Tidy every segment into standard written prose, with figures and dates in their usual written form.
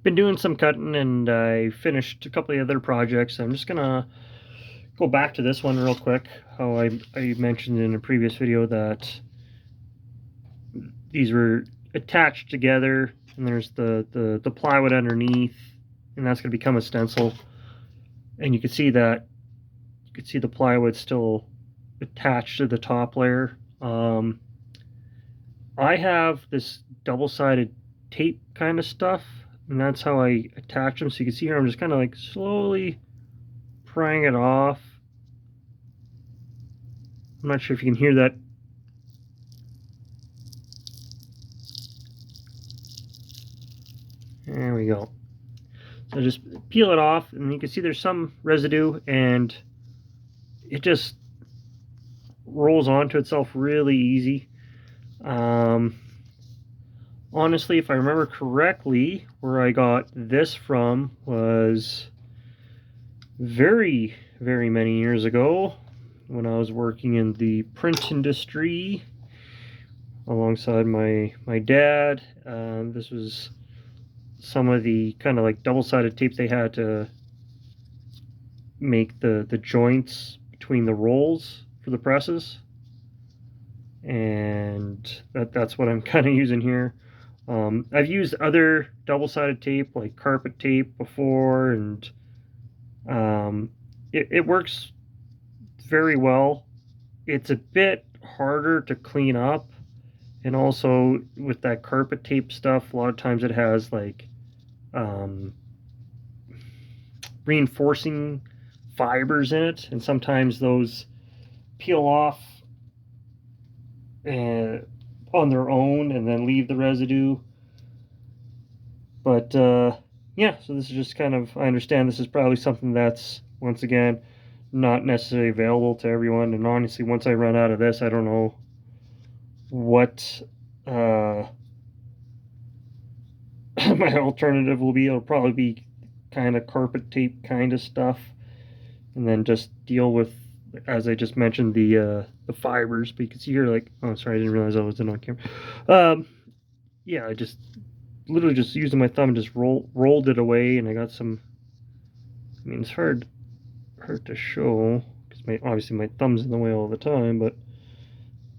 Been doing some cutting and I finished a couple of other projects. I'm just gonna go back to this one real quick. How I mentioned in a previous video that these were attached together and there's the plywood underneath, and that's gonna become a stencil. And you can see the plywood still attached to the top layer. I have this double-sided tape kind of stuff, and that's how I attach them. So you can see here I'm just kind of like slowly prying it off. I'm not sure if you can hear that. There we go. So just peel it off, and you can see there's some residue, and it just rolls onto itself really easy. Honestly, if I remember correctly, where I got this from was very, very many years ago when I was working in the print industry alongside my dad. This was some of the kind of like double-sided tape they had to make the joints between the rolls for the presses, and that's what I'm kind of using here. I've used other double-sided tape like carpet tape before, and it works very well. It's a bit harder to clean up, and also with that carpet tape stuff, a lot of times it has like reinforcing fibers in it, and sometimes those peel off on their own and then leave the residue. But yeah, so this is just kind of, I understand this is probably something that's, once again, not necessarily available to everyone. And honestly, once I run out of this, I don't know what my alternative will be. It'll probably be kind of carpet tape kind of stuff, and then just deal with, as I just mentioned, the fibers. But you can see here, like, oh, sorry, I didn't realize I was in on camera. Yeah, I just literally just using my thumb and just rolled it away, and I got some. I mean, it's hard to show because obviously my thumb's in the way all the time, but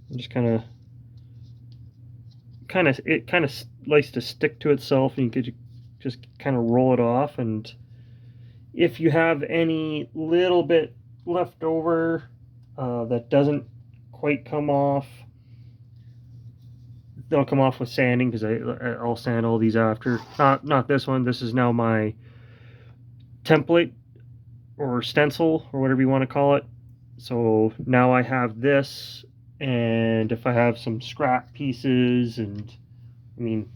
I'm just kind of it kind of likes to stick to itself, and you could just kind of roll it off. And if you have any little bit left over that doesn't quite come off, they'll come off with sanding, because I'll sand all these after. Not this one. This is now my template or stencil or whatever you want to call it. So now I have this, and if I have some scrap pieces, and I mean,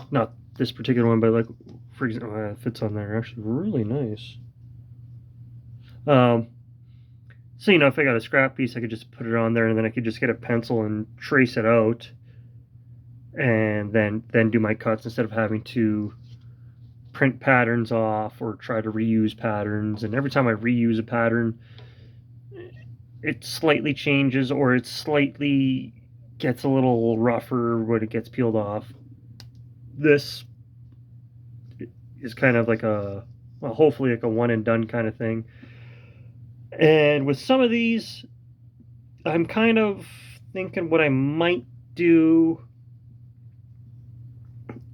not this particular one, but like, for example, it fits on there actually really nice. So, you know, if I got a scrap piece, I could just put it on there, and then I could just get a pencil and trace it out, and then do my cuts instead of having to print patterns off or try to reuse patterns. And every time I reuse a pattern, it slightly changes, or it slightly gets a little rougher when it gets peeled off. This is kind of like a, well, hopefully like a one and done kind of thing. And with some of these, I'm kind of thinking what I might do.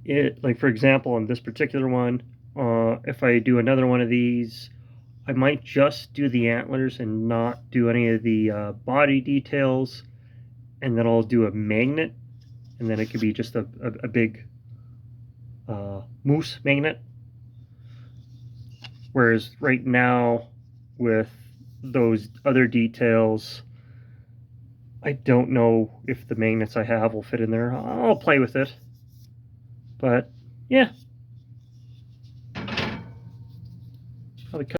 Like, for example, on this particular one, if I do another one of these, I might just do the antlers and not do any of the body details, and then I'll do a magnet, and then it could be just a big moose magnet. Whereas right now, with those other details, I don't know if the magnets I have will fit in there. I'll play with it. But yeah,